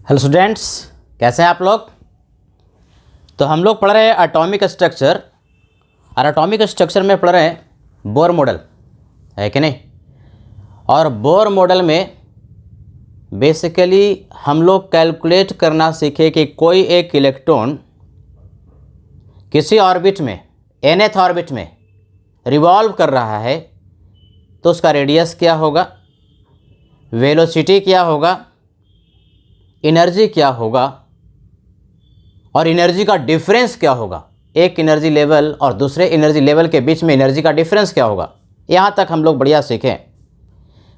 Hello students, कैसे हैं आप लोग। तो हम लोग पढ़ रहे हैं एटॉमिक स्ट्रक्चर और एटॉमिक स्ट्रक्चर में पढ़ रहे हैं बोर मॉडल, है कि नहीं। और बोर मॉडल में बेसिकली हम लोग कैलकुलेट करना सीखे कि कोई एक इलेक्ट्रॉन किसी ऑर्बिट में nth ऑर्बिट में रिवॉल्व कर रहा है तो उसका रेडियस क्या होगा, वेलोसिटी क्या होगा, एनर्जी क्या होगा और एनर्जी का डिफरेंस क्या होगा। एक एनर्जी लेवल और दूसरे एनर्जी लेवल के बीच में एनर्जी का डिफरेंस क्या होगा। यहाँ तक हम लोग बढ़िया सीखें।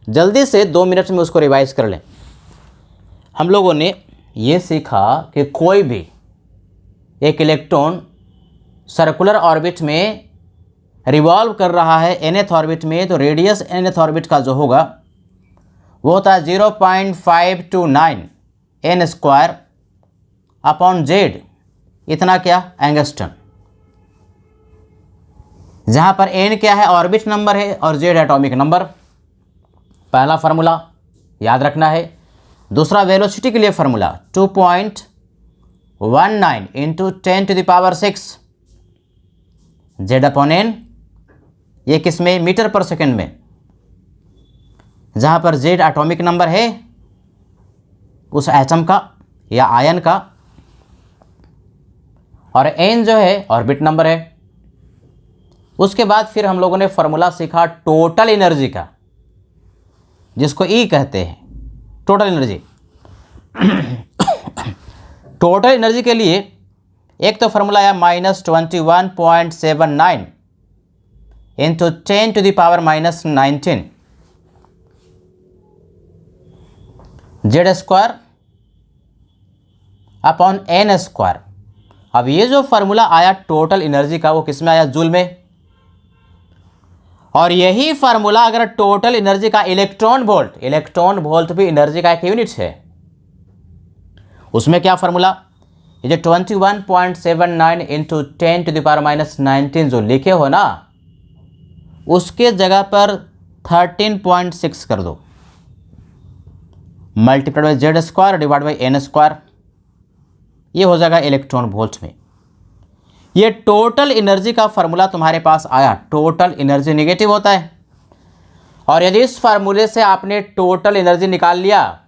जल्दी से 2 मिनट में उसको रिवाइज कर लें। हम लोगों ने ये सीखा कि कोई भी एक इलेक्ट्रॉन सर्कुलर ऑर्बिट में रिवॉल्व कर रहा है nth ऑर्बिट में, तो रेडियस nth ऑर्बिट का जो होगा वो होता है 0.529 n स्क्वायर अपॉन जेड, इतना क्या एंगस्टन, जहां पर n क्या है ऑर्बिट नंबर है और जेड एटॉमिक नंबर। पहला फार्मूला याद रखना है। दूसरा वेलोसिटी के लिए formula 2.19 into 10⁻⁶ Z upon N, ये किस में, मीटर पर सेकेंड में, जहां पर जेड एटॉमिक नंबर है उस एटम का या आयन का और एन जो है ऑर्बिट नंबर है। उसके बाद फिर हम लोगों ने फॉर्मूला सीखा टोटल एनर्जी का, जिसको ई कहते हैं, टोटल एनर्जी। टोटल एनर्जी के लिए एक तो फार्मूला आया -21.79 into 10⁻⁻19 Z square upon N square. अब ये जो फार्मूला आया टोटल एनर्जी का वो किस में आया, जूल में। और यही फार्मूला अगर टोटल एनर्जी का इलेक्ट्रॉन वोल्ट भी एनर्जी का एक यूनिट है, उसमें क्या फार्मूला, ये जो 21.79 इंटू 10⁻⁻19 जो लिखे हो ना, उसके जगह पर 13.6 कर दो, multiplied by Z square divide by N square, ये हो जाएगा इलेक्ट्रॉन वोल्ट में। ये टोटल एनर्जी का फार्मूला तुम्हारे पास आया। टोटल एनर्जी नेगेटिव होता है, और यदि इस फार्मूले से आपने टोटल एनर्जी निकाल लिया,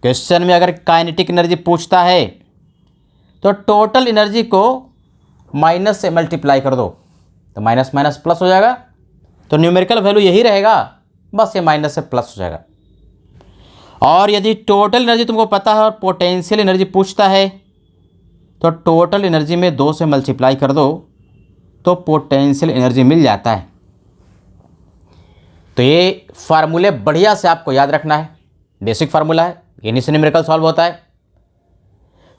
क्वेश्चन में अगर काइनेटिक एनर्जी पूछता है तो टोटल एनर्जी को माइनस से मल्टीप्लाई कर दो, तो माइनस माइनस प्लस हो जाएगा। तो न्यूमेरिकल वैल्यू यही रहेगा, बस ये माइनस से प्लस हो जाएगा। और यदि टोटल एनर्जी तुमको पता है और पोटेंशियल एनर्जी पूछता है, तो टोटल एनर्जी में 2 से मल्टीप्लाई कर दो तो पोटेंशियल एनर्जी मिल जाता है। तो ये फार्मूले बढ़िया से आपको याद रखना है, बेसिक फार्मूला है, इन्हीं से न्यूमेरिकल सॉल्व होता है।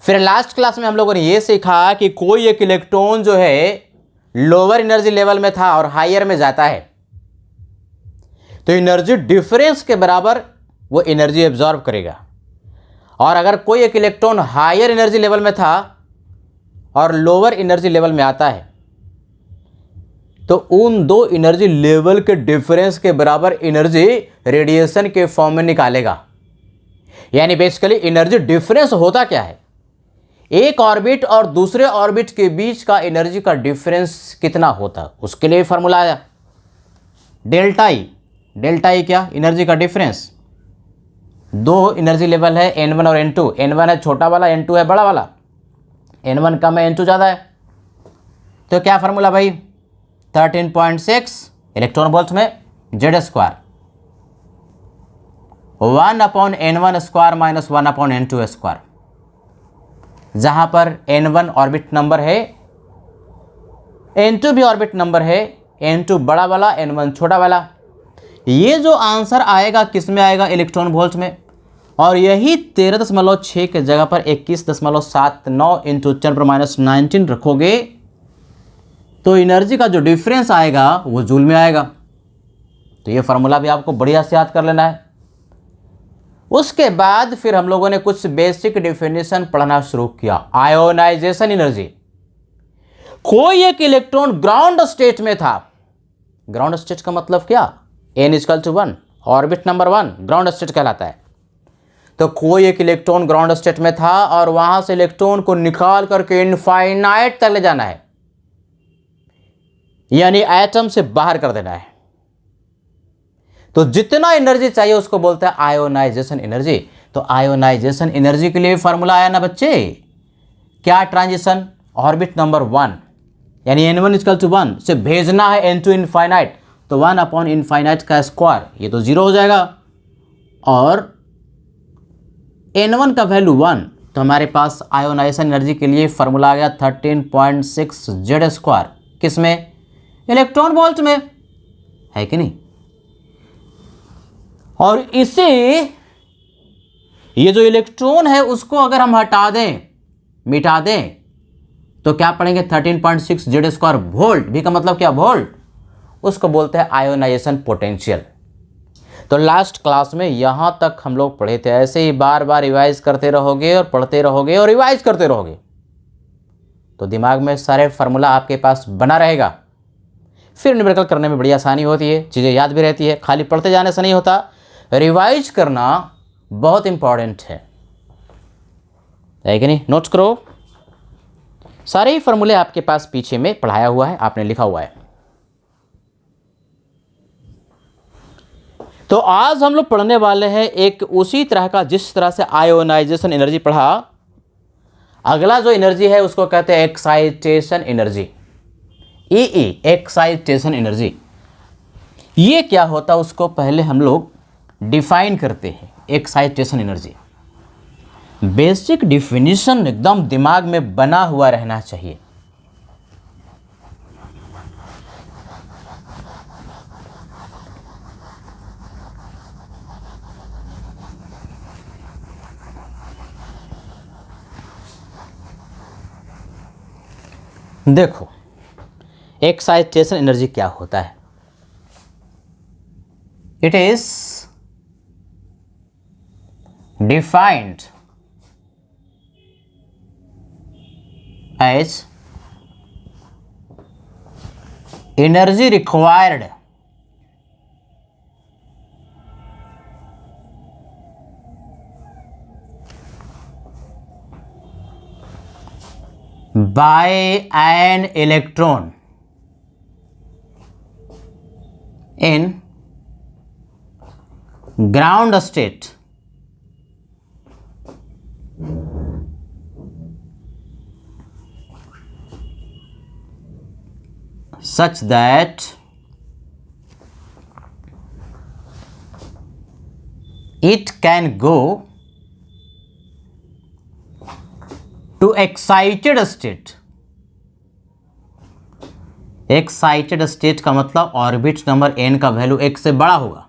फिर लास्ट क्लास में हम लोगों ने ये सीखा कि कोई एक इलेक्ट्रॉन जो है लोअर एनर्जी लेवल में था और हायर में जाता है, तो एनर्जी डिफरेंस के बराबर वो एनर्जी एब्जॉर्ब करेगा। और अगर कोई एक इलेक्ट्रॉन हायर एनर्जी लेवल में था और लोअर एनर्जी लेवल में आता है, तो उन दो एनर्जी लेवल के डिफरेंस के बराबर एनर्जी रेडिएशन के फॉर्म में निकालेगा। यानी बेसिकली एनर्जी डिफरेंस होता क्या है, एक ऑर्बिट और दूसरे ऑर्बिट के बीच का एनर्जी का डिफरेंस कितना होता, उसके लिए फार्मूला आया डेल्टा ई। डेल्टा ई क्या, एनर्जी का डिफरेंस। 2 एनर्जी लेवल है n1 और n2, n1 है छोटा वाला, n2 है बड़ा वाला, n1 कम है n2 ज़्यादा है। तो क्या फार्मूला भाई, 13.6 इलेक्ट्रॉन वोल्ट में Z square 1/n1 square minus 1/n2 square, जहां पर n1 ऑर्बिट नंबर है, n2 भी ऑर्बिट नंबर है, n2 बड़ा वाला, n1 छोटा वाला। ये जो आंसर आएगा किस में आएगा, इलेक्ट्रॉन वोल्ट में। और यही 13.6 के जगह पर 21.79 इंटू 10⁻⁻19 रखोगे तो एनर्जी का जो डिफरेंस आएगा वो जूल में आएगा। तो ये फार्मूला भी आपको बढ़िया से याद कर लेना है। उसके बाद फिर हम लोगों ने कुछ बेसिक डेफिनेशन पढ़ना शुरू किया। आयोनाइजेशन एनर्जी, कोई एक इलेक्ट्रॉन ग्राउंड स्टेट में था, ग्राउंड स्टेट का मतलब क्या, n = 1, orbit number 1 ground state कहलाता है। तो कोई एक इलेक्ट्रॉन ग्राउंड स्टेट में था और वहां से इलेक्ट्रॉन को निकाल करके इनफाइनाइट तक ले जाना है, यानी एटम से बाहर कर देना है। तो जितना एनर्जी चाहिए उसको बोलते हैं आयोनाइजेशन एनर्जी। तो आयोनाइजेशन एनर्जी के लिए फॉर्मूला आया ना बच्चे, क्या? ट्रांजिशन ऑर्बिट नंबर 1 यानी n1 = 1 से भेजना है n2 इनफाइनाइट, तो 1 इनफाइनाइट का स्क्वायर, ये तो 0 हो जाएगा, और n1 का वैल्यू 1, तो हमारे पास आयोनाइजेशन एनर्जी के लिए फॉर्मूला आ गया 13.6 Z²। किसमें? इलेक्ट्रॉन वोल्ट में, है कि नहीं? और इसे, ये जो इलेक्ट्रॉन है उसको अगर हम हटा दें, मिटा दें, तो क्या पढ़ेंगे? 13.6 Z² वोल्ट। भी का मतलब क्या? वोल्ट। उसको बोलते हैं आयोनाइजेशन पोटेंशियल। तो लास्ट क्लास में यहां तक हम लोग पढ़े थे। ऐसे ही बार बार रिवाइज करते रहोगे और पढ़ते रहोगे और रिवाइज करते रहोगे, तो दिमाग में सारे फार्मूला आपके पास बना रहेगा। फिर न्यूमेरिकल करने में बड़ी आसानी होती है, चीज़ें याद भी रहती है। खाली पढ़ते जाने से नहीं होता, रिवाइज करना बहुत इंपॉर्टेंट है कि नहीं? नोट्स करो, सारे ही फॉर्मूले आपके पास पीछे में पढ़ाया हुआ है, आपने लिखा हुआ है। तो आज हम लोग पढ़ने वाले हैं एक उसी तरह का, जिस तरह से आयोनाइजेशन एनर्जी पढ़ा, अगला जो एनर्जी है उसको कहते हैं एक्साइटेशन एनर्जी, ई एक्साइटेशन एनर्जी। ये क्या होता है उसको पहले हम लोग डिफाइन करते हैं। एक्साइटेशन एनर्जी बेसिक डिफिनीशन एकदम दिमाग में बना हुआ रहना चाहिए। देखो एक्साइटेशन एनर्जी क्या होता है। It is defined as energy required by an electron in ground state such that it can go to excited state। Excited state का मतलब ऑर्बिट नंबर n का वैल्यू 1 से बड़ा होगा।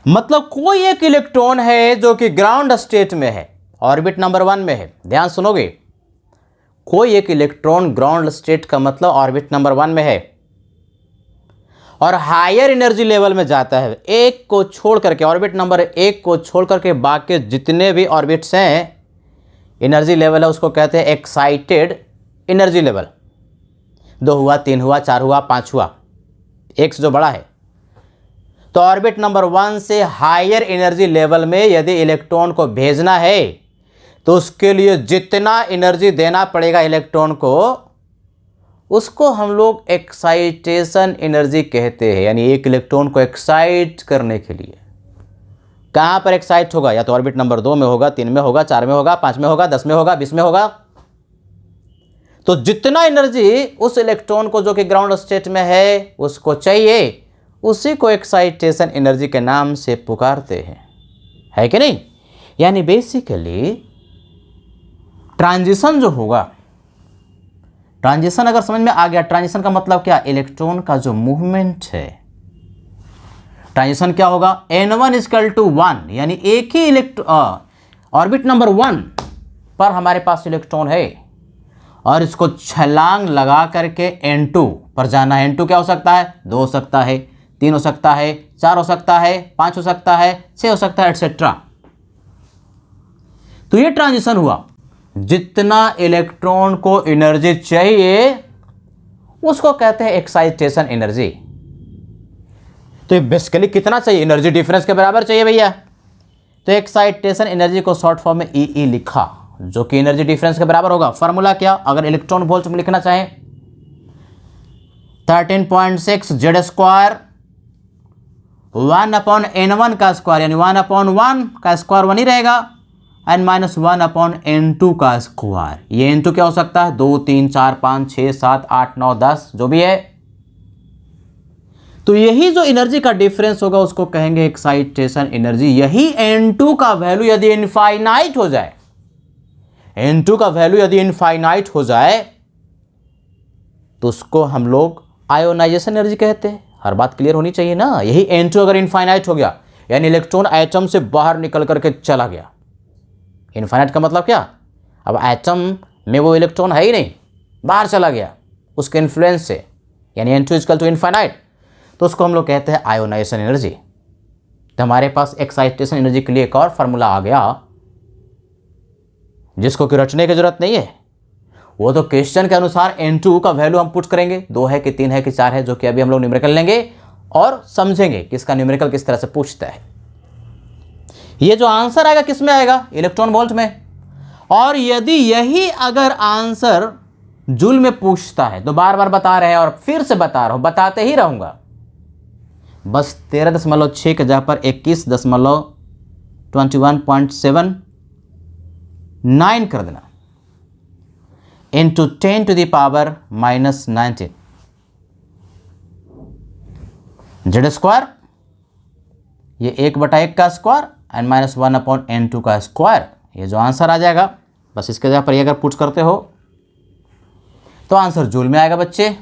मतलब कोई एक इलेक्ट्रॉन है जो कि ग्राउंड स्टेट में है, ऑर्बिट नंबर 1 में है। ध्यान सुनोगे, कोई एक इलेक्ट्रॉन ग्राउंड स्टेट का मतलब ऑर्बिट नंबर 1 में है और हायर एनर्जी लेवल में जाता है। एक को छोड़ करके, ऑर्बिट नंबर 1 को छोड़ करके बाकी जितने भी ऑर्बिट्स हैं, एनर्जी लेवल है, उसको कहते हैं एक्साइटेड एनर्जी लेवल। 2 हुआ, 3 हुआ, 4 हुआ, 5 हुआ, 1 से जो बड़ा है। तो ऑर्बिट नंबर 1 से हायर एनर्जी लेवल में यदि इलेक्ट्रॉन को भेजना है तो उसके लिए जितना एनर्जी देना पड़ेगा इलेक्ट्रॉन को, उसको हम लोग एक्साइटेशन एनर्जी कहते हैं। यानी एक इलेक्ट्रॉन को एक्साइट करने के लिए कहाँ पर एक्साइट होगा? या तो ऑर्बिट नंबर 2 में होगा, 3 में होगा, 4 में होगा, 5 में होगा, 10 में होगा, 20 में होगा। तो जितना एनर्जी उस इलेक्ट्रॉन को जो कि ग्राउंड स्टेट में है उसको चाहिए, उसी को एक्साइटेशन एनर्जी के नाम से पुकारते हैं, है कि नहीं? यानी बेसिकली ट्रांजिशन जो होगा, ट्रांजिशन अगर समझ में आ गया, ट्रांजिशन का मतलब क्या? इलेक्ट्रॉन का जो मूवमेंट है। ट्रांजिशन क्या होगा? n1 = 1, यानी एक ही ऑर्बिट नंबर 1 पर हमारे पास इलेक्ट्रॉन है और इसको छलांग लगा करके n2 पर जाना है। n2 क्या हो सकता है? 2 हो सकता है, 3 हो सकता है, 4 हो सकता है, 5 हो सकता है, 6 हो सकता है, एटसेट्रा। तो ये ट्रांजिशन हुआ। जितना इलेक्ट्रॉन को एनर्जी चाहिए उसको कहते हैं एक्साइटेशन एनर्जी। तो बेसिकली कितना चाहिए? एनर्जी डिफरेंस के बराबर चाहिए भैया। तो एक्साइटेशन एनर्जी को शॉर्ट फॉर्म में ई लिखा, जो कि एनर्जी डिफरेंस के बराबर होगा। फार्मूला क्या, अगर इलेक्ट्रॉन वोल्ट में लिखना चाहें 13.6 जेड स्क्वायर 1/n1 का स्क्वायर, यानी 1/1 का स्क्वायर 1 ही रहेगा, एंड माइनस 1/n2 का स्क्वायर। ये n2 क्या हो सकता है, 2 3 4 5 6 7 8 9 10 जो भी है। तो यही जो एनर्जी का डिफरेंस होगा उसको कहेंगे एक्साइटेशन एनर्जी। यही n2 का वैल्यू यदि इनफाइनाइट हो जाए, n2 का वैल्यू यदि इनफाइनाइट हो जाए तो उसको हम लोग आयोनाइजेशन एनर्जी कहते हैं। हर बात क्लियर होनी चाहिए ना। यही n2 अगर इनफाइनाइट हो गया, यानी इलेक्ट्रॉन एटम से बाहर निकल करके चला गया। इनफाइनाइट का मतलब क्या, अब एटम में वो इलेक्ट्रॉन है ही नहीं, बाहर चला गया उसके इन्फ्लुएंस से, यानी n2 इक्वल टू इनफाइनाइट, तो उसको हम लोग कहते हैं आयोनाइजेशन एनर्जी। तो हमारे पास एक्साइटेशन एनर्जी के लिए एक और फार्मूला आ गया, जिसको कि रटने की जरूरत नहीं है। वो तो क्वेश्चन के अनुसार n2 का वैल्यू हम पुट करेंगे, 2 है कि 3 है कि 4 है, जो कि अभी हम लोग न्यूमेरिकल लेंगे और समझेंगे कि इसका न्यूमेरिकल किस तरह से पूछता है। ये जो आंसर आएगा किस में आएगा, इलेक्ट्रॉन वोल्ट में। और यदि यही अगर आंसर जूल में पूछता है तो बार बार बता रहे हैं और फिर से बता रहा हूं, बताते ही रहूंगा। बस 13.6 के जगह पर 21.7 कर देना, into 10 to the power -19 Z square, ये 1/1 का स्क्वायर एंड माइनस 1/n2 का स्क्वायर। ये जो आंसर आ जाएगा, बस इसके जगह पर ये अगर पुट करते हो तो आंसर जूल में आएगा बच्चे,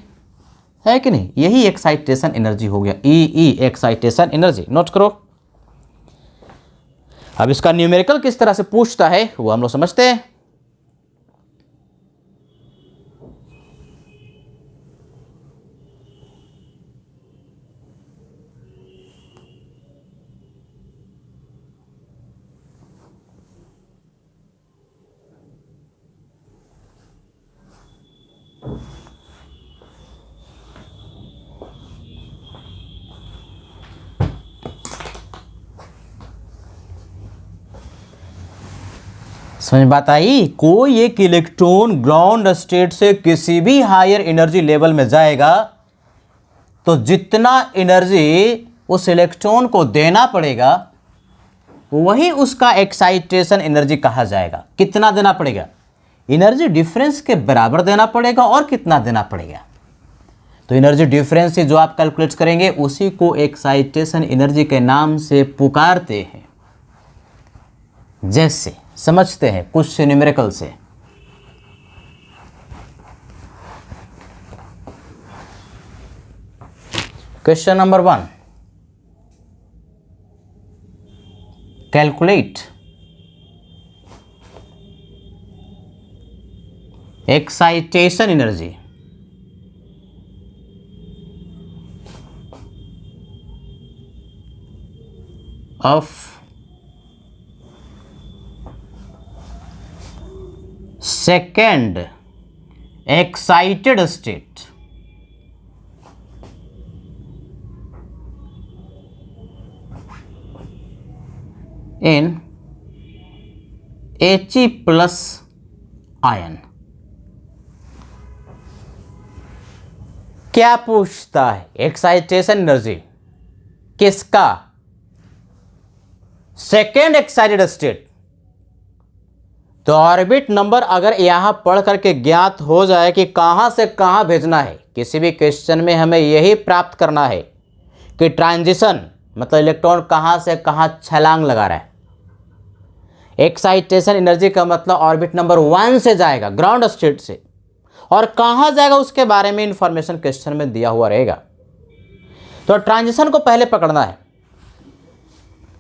है कि नहीं। यही एक्साइटेशन एनर्जी हो गया, ई एक्साइटेशन एनर्जी। नोट करो। अब इसका न्यूमेरिकल किस तरह से पूछता है वो हम लोग समझते हैं। समझ बात आई। कोई एक इलेक्ट्रॉन ग्राउंड स्टेट से किसी भी हायर एनर्जी लेवल में जाएगा तो जितना एनर्जी उस इलेक्ट्रॉन को देना पड़ेगा वही उसका एक्साइटेशन एनर्जी कहा जाएगा। कितना देना पड़ेगा, एनर्जी डिफरेंस के बराबर देना पड़ेगा। और कितना देना पड़ेगा, तो एनर्जी डिफरेंस से जो आप कैलकुलेट करेंगे उसी को एक्साइटेशन एनर्जी के नाम से पुकारते हैं। जैसे समझते हैं कुछ न्यूमेरिकल से। Question number 1, calculate excitation energy of second excited state in He plus ion. क्या पूछता है, एक्साइटेशन एनर्जी किसका, सेकेंड एक्साइटेड स्टेट। तो ऑर्बिट नंबर अगर यहां पढ़ करके ज्ञात हो जाए कि कहां से कहां भेजना है, किसी भी क्वेश्चन में हमें यही प्राप्त करना है कि ट्रांजिशन मतलब इलेक्ट्रॉन कहां से कहां छलांग लगा रहा है। एक्साइटेशन एनर्जी का मतलब ऑर्बिट नंबर 1 से जाएगा ग्राउंड स्टेट से, और कहां जाएगा उसके बारे में इंफॉर्मेशन क्वेश्चन में दिया हुआ रहेगा। तो ट्रांजिशन को पहले पकड़ना है।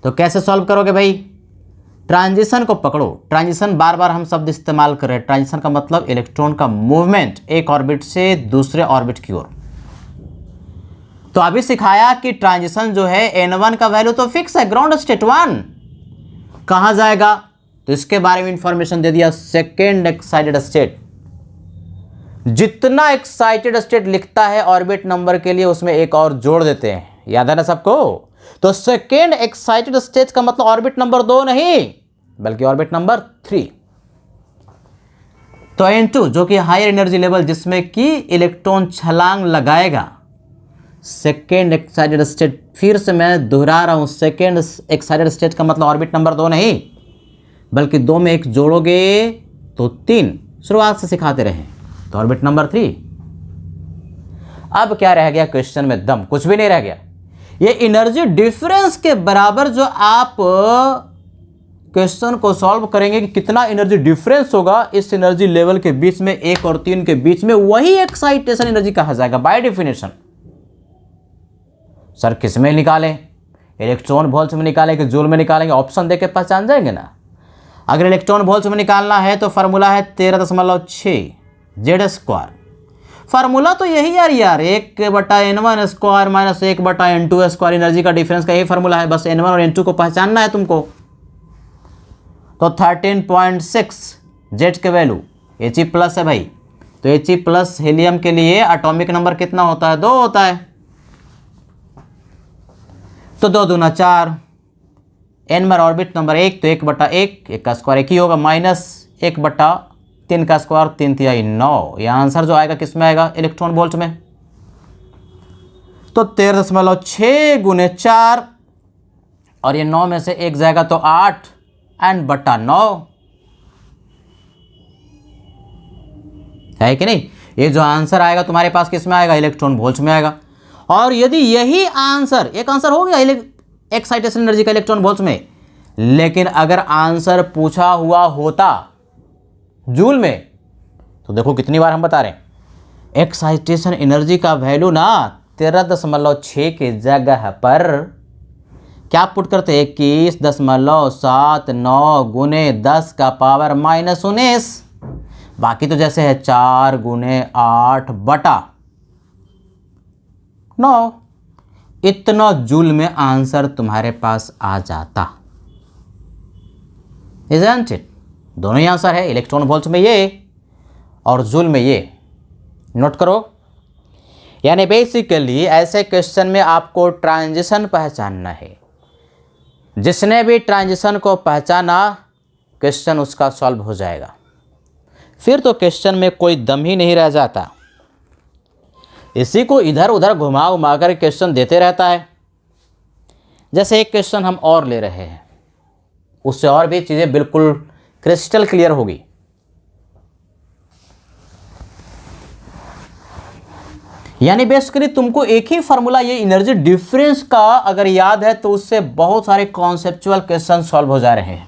तो कैसे सॉल्व करोगे भाई, ट्रांजिशन को पकड़ो। ट्रांजिशन बार बार हम शब्द इस्तेमाल कर रहे हैं। ट्रांजिशन का मतलब इलेक्ट्रॉन का मूवमेंट एक ऑर्बिट से दूसरे ऑर्बिट की ओर। तो अभी सिखाया कि ट्रांजिशन जो है n1 का वैल्यू तो फिक्स है, ग्राउंड स्टेट 1 कहां जाएगा, तो इसके बारे में इंफॉर्मेशन दे दिया, सेकेंड एक्साइटेड स्टेट। जितना एक्साइटेड स्टेट लिखता है ऑर्बिट नंबर के लिए उसमें एक और जोड़ देते हैं, याद है ना सबको। तो सेकेंड एक्साइटेड स्टेट का मतलब ऑर्बिट नंबर 2 नहीं बल्कि ऑर्बिट नंबर 3। तो N2 जो कि हायर एनर्जी लेवल जिसमें कि इलेक्ट्रॉन छलांग लगाएगा, सेकेंड एक्साइटेड स्टेट, फिर से मैं दोहरा रहा हूं, सेकेंड एक्साइटेड स्टेट का मतलब ऑर्बिट नंबर 2 नहीं बल्कि 2 में 1 जोड़ोगे तो 3, शुरुआत से सिखाते रहे, तो ऑर्बिट नंबर 3। अब क्या रह गया क्वेश्चन में? दम, कुछ भी नहीं रह गया। ये एनर्जी डिफरेंस के बराबर जो आप क्वेश्चन को सॉल्व करेंगे कि कितना एनर्जी डिफरेंस होगा इस एनर्जी लेवल के बीच में, 1 और 3 के बीच में, वही एक्साइटेशन एनर्जी कहा जाएगा बाय डेफिनेशन। सर किस में निकालें? इलेक्ट्रॉन वोल्ट्स में निकालें कि जूल में निकालेंगे? ऑप्शन देके पहचान जाएंगे ना। अगर इलेक्ट्रॉन वोल्ट्स में निकालना है तो फार्मूला है 13.6 Z²। फार्मूला तो यही यार 1/N1 square minus 1/N2 square, energy का डिफरेंस का यही फार्मूला है। बस N1 और N2 को पहचानना है तुमको। तो 13.6 जेड के वैल्यू He+ है भाई, तो He+ हीलियम के लिए एटॉमिक नंबर कितना होता है? 2 होता है। तो 2 दूना 4, N ऑर्बिट नंबर 1 तो 1/1, 1 का स्क्वायर 1 ही होगा, माइनस 1/3 का स्क्वायर 3 तिहाई 9। यह आंसर जो आएगा किस में आएगा? इलेक्ट्रॉन वोल्ट में। तो 13.6 गुने 4 और ये 9 में से 1 जाएगा तो 8 N/9 है कि नहीं? ये जो आंसर आएगा तुम्हारे पास किस में आएगा? इलेक्ट्रॉन वोल्ट में आएगा। और यदि यही आंसर, एक आंसर हो गया एक्साइटेशन एनर्जी का इलेक्ट्रॉन वोल्ट में, लेकिन अगर आंसर पूछा हुआ होता जूल में, तो देखो कितनी बार हम बता रहे हैं, एक्साइटेशन एनर्जी का वैल्यू ना 13.6 की जगह पर क्या पुट करते? 21.79 गुने 10 का पावर -19, बाकी तो जैसे है 4 गुने 8/9, इतना जूल में आंसर तुम्हारे पास आ जाता। Isn't it? दोनों ही आंसर है, इलेक्ट्रॉन वोल्ट में ये और जूल में ये। नोट करो, यानी बेसिकली ऐसे क्वेश्चन में आपको ट्रांजिशन पहचानना है। जिसने भी ट्रांजिशन को पहचाना, क्वेश्चन उसका सॉल्व हो जाएगा। फिर तो क्वेश्चन में कोई दम ही नहीं रह जाता। इसी को इधर उधर घुमा उमा कर क्वेश्चन देते रहता है। जैसे एक क्वेश्चन हम और ले रहे हैं, उससे और भी चीज़ें बिल्कुल क्रिस्टल क्लियर होगी। यानी बेसिकली तुमको एक ही फार्मूला, ये एनर्जी डिफरेंस का अगर याद है तो उससे बहुत सारे कॉन्सेप्चुअल क्वेश्चन सॉल्व हो जा रहे हैं।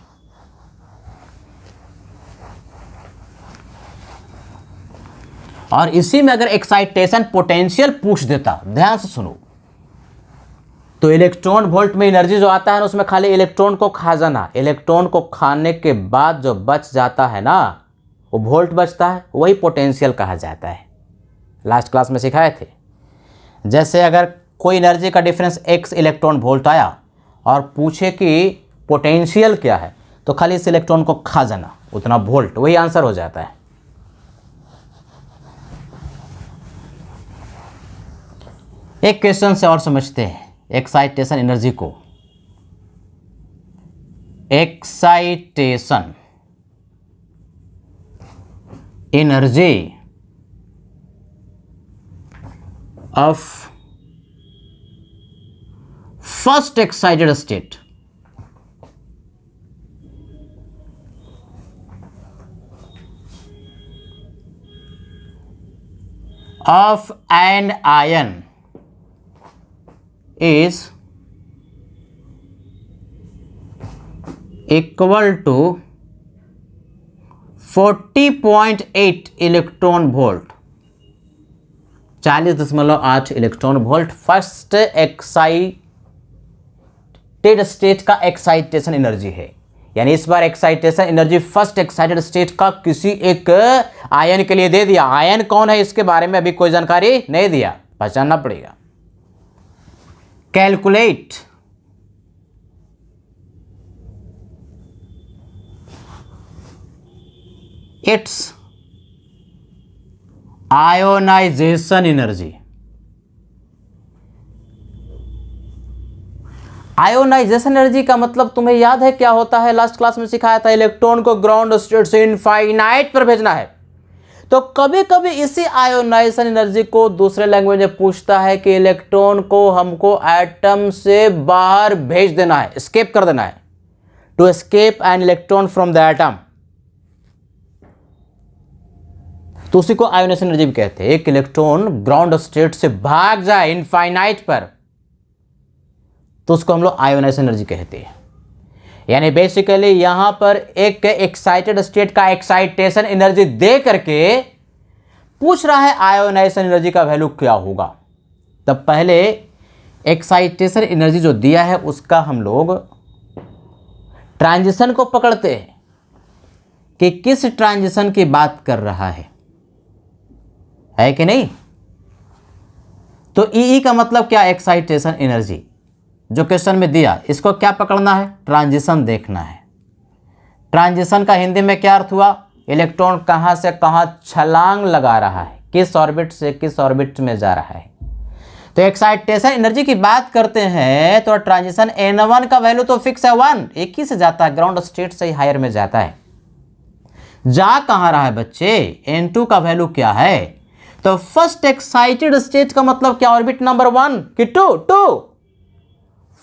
और इसी में अगर एक्साइटेशन पोटेंशियल पूछ देता, ध्यान से सुनो, तो इलेक्ट्रॉन वोल्ट में एनर्जी जो आता है ना, उसमें खाली इलेक्ट्रॉन को खा जाना, इलेक्ट्रॉन को खाने के बाद जो बच जाता है ना, वो वोल्ट बचता है, वही पोटेंशियल कहा जाता है। लास्ट क्लास में सिखाए थे। जैसे अगर कोई एनर्जी का डिफरेंस x इलेक्ट्रॉन वोल्ट आया और पूछे कि पोटेंशियल क्या है, तो खाली इस इलेक्ट्रॉन को खा जाना, उतना वोल्ट, वही आंसर हो जाता है। एक क्वेश्चन से और समझते हैं एक्साइटेशन एनर्जी को। Excitation energy of first excited state of an ion is equal to 40.8 electron volt, 40.8 electron volt first excited state का एक्साइटेशन एनर्जी है। यानी इस बार excitation energy first excited state का किसी एक आयन के लिए दे दिया। आयन कौन है इसके बारे में अभी कोई जानकारी नहीं दिया, पहचानना पड़ेगा। Calculate its ionisation energy. Ionisation energy का मतलब तुम्हें याद है क्या होता है? लास्ट क्लास में सिखाया था, इलेक्ट्रॉन को ग्राउंड स्टेट से इनफाइनाइट पर भेजना है। तो कभी कभी इसी आयोनाइजेशन एनर्जी को दूसरे लैंग्वेज में पूछता है कि इलेक्ट्रॉन को हमको एटम से बाहर भेज देना है, एस्केप कर देना है, to escape an electron from the atom. तो उसी को आयोनाइजेशन एनर्जी भी कहते हैं। एक इलेक्ट्रॉन ग्राउंड स्टेट से भाग जाए इनफाइनाइट पर, तो उसको हम लोग आयोनाइजेशन एनर्जी कहते हैं। यानी बेसिकली यहां पर एक एक्साइटेड स्टेट का एक्साइटेशन एनर्जी दे करके पूछ रहा है आयोनाइजेशन एनर्जी का वैल्यू क्या होगा। तब पहले एक्साइटेशन एनर्जी जो दिया है उसका हम लोग ट्रांजिशन को पकड़ते हैं कि किस ट्रांजिशन की बात कर रहा है कि नहीं। तो ई का मतलब क्या? एक्साइटेशन एनर्जी जो क्वेश्चन में दिया, इसको क्या पकड़ना है? ट्रांजिशन देखना है। ट्रांजिशन का हिंदी में क्या अर्थ हुआ? इलेक्ट्रॉन कहां से कहां छलांग लगा रहा है, किस ऑर्बिट से किस ऑर्बिट में जा रहा है। तो एक्साइटेशन एनर्जी की बात करते हैं तो ट्रांजिशन N1 का वैल्यू तो फिक्स है 1, एक ही से जाता है, ग्राउंड स्टेट से ही हायर में जाता है। जा कहां रहा है बच्चे? N2 का वैल्यू क्या है? तो फर्स्ट एक्साइटेड स्टेट का मतलब क्या? ऑर्बिट नंबर 1 कि 2?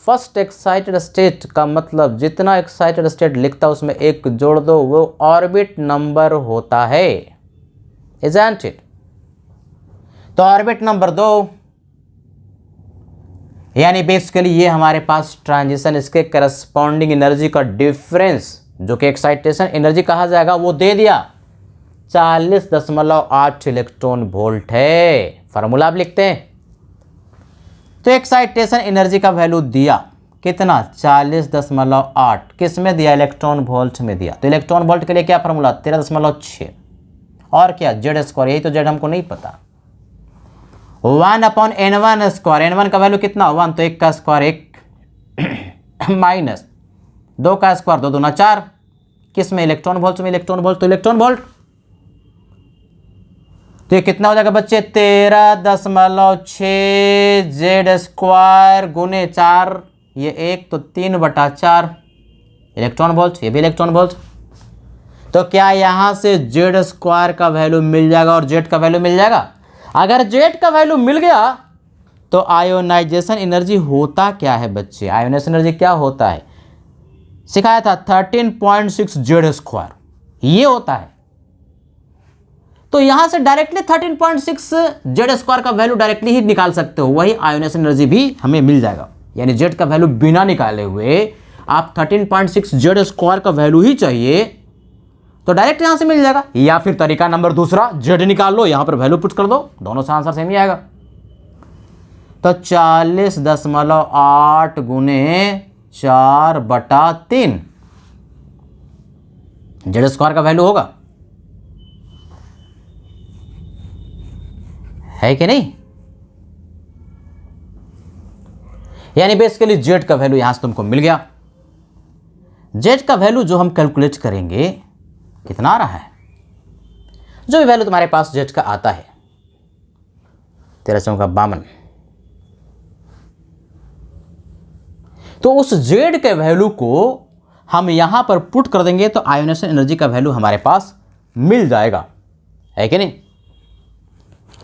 फर्स्ट एक्साइटेड स्टेट का मतलब जितना एक्साइटेड स्टेट लिखता उसमें एक जोड़ दो, वो ऑर्बिट नंबर होता है, इजंट इट? तो ऑर्बिट नंबर 2, यानी बेसिकली ये हमारे पास ट्रांजिशन, इसके करस्पॉन्डिंग एनर्जी का डिफरेंस जो कि एक्साइटेशन एनर्जी कहा जाएगा वो दे दिया, 40.8 इलेक्ट्रॉन वोल्ट है। फार्मूला आप लिखते हैं। तो एक्साइटेशन एनर्जी का वैल्यू दिया कितना? 40.8। किस में दिया? इलेक्ट्रॉन वोल्ट में दिया। तो इलेक्ट्रॉन वोल्ट के लिए क्या फार्मूला? 13.6। और क्या? जेड स्क्वायर, यही तो जेड हमको नहीं पता। 1/N1 स्क्वायर, N1 का वैल्यू कितना? 1, तो 1 का स्क्वायर 1 माइनस 2 का स्क्वायर 2 दूना 4। किस में? इलेक्ट्रॉन वोल्ट में। इलेक्ट्रॉन वोल्ट तो इलेक्ट्रॉन वोल्ट, तो ये कितना हो जाएगा बच्चे? 13.6 जेड स्क्वायर गुने 4, ये 1 तो 3/4 इलेक्ट्रॉन वोल्ट, ये भी इलेक्ट्रॉन वोल्ट। तो क्या यहां से जेड स्क्वायर का वैल्यू मिल जाएगा और जेड का वैल्यू मिल जाएगा? अगर जेड का वैल्यू मिल गया तो आयोनाइजेशन एनर्जी होता क्या है बच्चे? आयोनाइजेशन एनर्जी क्या होता है? सिखाया था 13.6 जेड स्क्वायर, ये होता है। तो यहां से डायरेक्टली 13.6 जेड स्क्वायर का वैल्यू डायरेक्टली ही निकाल सकते हो, वही आयोनाइजेशन एनर्जी भी हमें मिल जाएगा। यानी जेड का वैल्यू बिना निकाले हुए आप 13.6 जेड स्क्वायर का वैल्यू ही चाहिए तो डायरेक्ट यहां से मिल जाएगा। या फिर तरीका नंबर दूसरा, जेड निकाल लो, यहां पर वैल्यू पुट कर दो, दोनों से आंसर सेम ही आएगा। तो 40.8 गुने 4/3 जेड स्क्वायर का वैल्यू होगा, है कि नहीं? यानी बेसिकली जेड का वैल्यू यहां से तुमको मिल गया। जेड का वैल्यू जो हम कैलकुलेट करेंगे कितना आ रहा है, जो भी वैल्यू तुम्हारे पास जेड का आता है 1352, तो उस जेड के वैल्यू को हम यहां पर पुट कर देंगे तो आयोनाइजेशन एनर्जी का वैल्यू हमारे पास मिल जाएगा, है कि नहीं?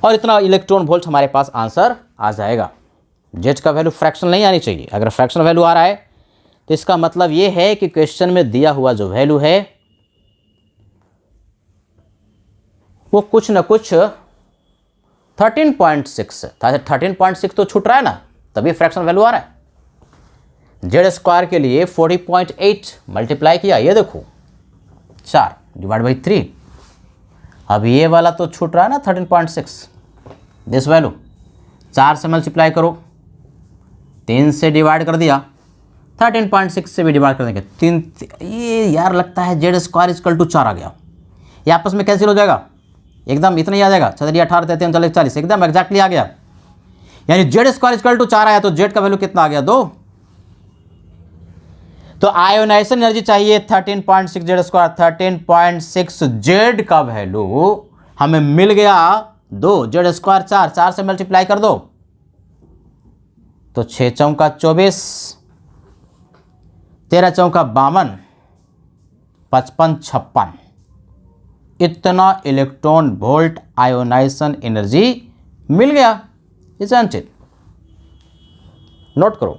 और इतना इलेक्ट्रॉन वोल्ट हमारे पास आंसर आ जाएगा। जेड का वैल्यू फ्रैक्शन नहीं आनी चाहिए। अगर फ्रैक्शन वैल्यू आ रहा है तो इसका मतलब ये है कि क्वेश्चन में दिया हुआ जो वैल्यू है वो कुछ ना कुछ 13.6 था। 13.6 तो छूट रहा है ना, तभी फ्रैक्शन वैल्यू आ रहा है। जेड स्क्वायर के लिए 40.8 मल्टीप्लाई किया, ये देखो 4/3। अब ये वाला तो छूट रहा है ना 13.6, दिस वैल्यू 4 से मल्टीप्लाई करो, 3 से डिवाइड कर दिया, 13.6 से भी डिवाइड कर देंगे 3। ये यार लगता है जेड स्क्वायर इक्वल टू 4 आ गया, ये आपस में कैंसिल हो जाएगा, एकदम इतना ही आ जाएगा। 6 18 33 39 40 एकदम एग्जैक्टली आ गया। यानी जेड स्क्वायर इक्वल टू 4 आया तो जेड का वैल्यू कितना आ गया? 2। तो आयोनाइजेशन एनर्जी चाहिए 13.6 जेड स्क्वायर, 13.6 जेड का वैल्यू हमें मिल गया 2, जेड स्क्वायर 4, 4 से मल्टीप्लाई कर दो तो 6 चौका 24, 13 चौका 52, 55 56, इतना इलेक्ट्रॉन वोल्ट आयोनाइजेशन एनर्जी मिल गया। Isn't it? नोट करो,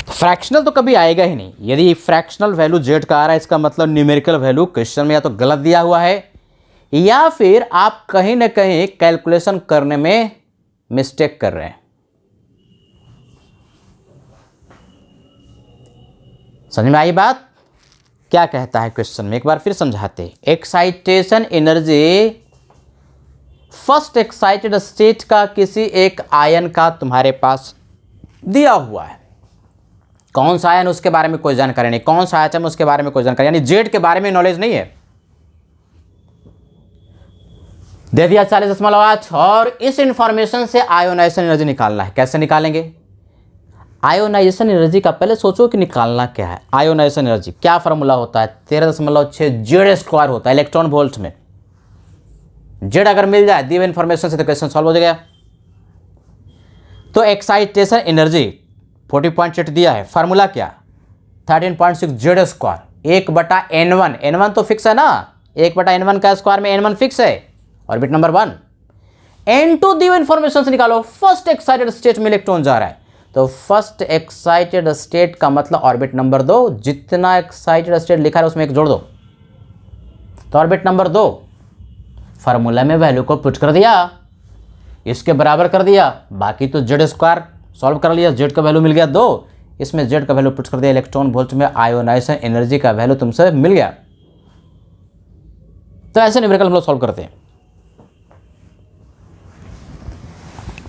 फ्रैक्शनल तो कभी आएगा ही नहीं। यदि फ्रैक्शनल वैल्यू जेड का आ रहा है, इसका मतलब न्यूमेरिकल वैल्यू क्वेश्चन में या तो गलत दिया हुआ है या फिर आप कहीं ना कहीं कैलकुलेशन करने में मिस्टेक कर रहे हैं। समझ में आई बात? क्या कहता है क्वेश्चन में, एक बार फिर समझाते। Excitation energy first excited state का किसी एक आयन का तुम्हारे पास दिया हुआ है। कौन सा आयन उसके बारे में कोई जानकारी नहीं, कौन सा एटम उसके बारे में कोई जानकारी, यानी जेड के बारे में नॉलेज नहीं है। दे दिया 40.8 और इस इंफॉर्मेशन से आयोनाइजेशन एनर्जी निकालना है। कैसे निकालेंगे आयोनाइजेशन एनर्जी का? पहले सोचो कि निकालना क्या है। आयोनाइजेशन एनर्जी क्या फार्मूला होता है? 13.6 जेड स्क्वायर होता है इलेक्ट्रॉन वोल्ट में। जेड अगर मिल जाए दी हुई इंफॉर्मेशन से तो क्वेश्चन सॉल्व हो जाएगा। तो एक्साइटेशन एनर्जी 40.8 दिया है, फार्मूला क्या? 13.6 जेड स्क्वायर 1/n1। n1 तो फिक्स है ना, 1/n1 का स्क्वायर में n1 फिक्स है, ऑर्बिट नंबर 1। n2 दी हुई इंफॉर्मेशन से निकालो। फर्स्ट एक्साइटेड स्टेट में इलेक्ट्रॉन जा रहा है, तो फर्स्ट एक्साइटेड स्टेट का मतलब ऑर्बिट नंबर 2। जितना एक्साइटेड स्टेट लिखा है उसमें एक जोड़ दो, तो ऑर्बिट नंबर 2। फार्मूला में वैल्यू को पुट कर दिया, इसके बराबर कर दिया, बाकी तो जेड स्क्वायर सॉल्व कर लिया। जेड का वैल्यू मिल गया 2, इसमें जेड का वैल्यू पुट कर दिया, इलेक्ट्रॉन वोल्ट में आयोनाइजेशन एनर्जी का वैल्यू तुमसे मिल गया। तो ऐसे न्यूमेरिकल हम लोग सॉल्व करते हैं।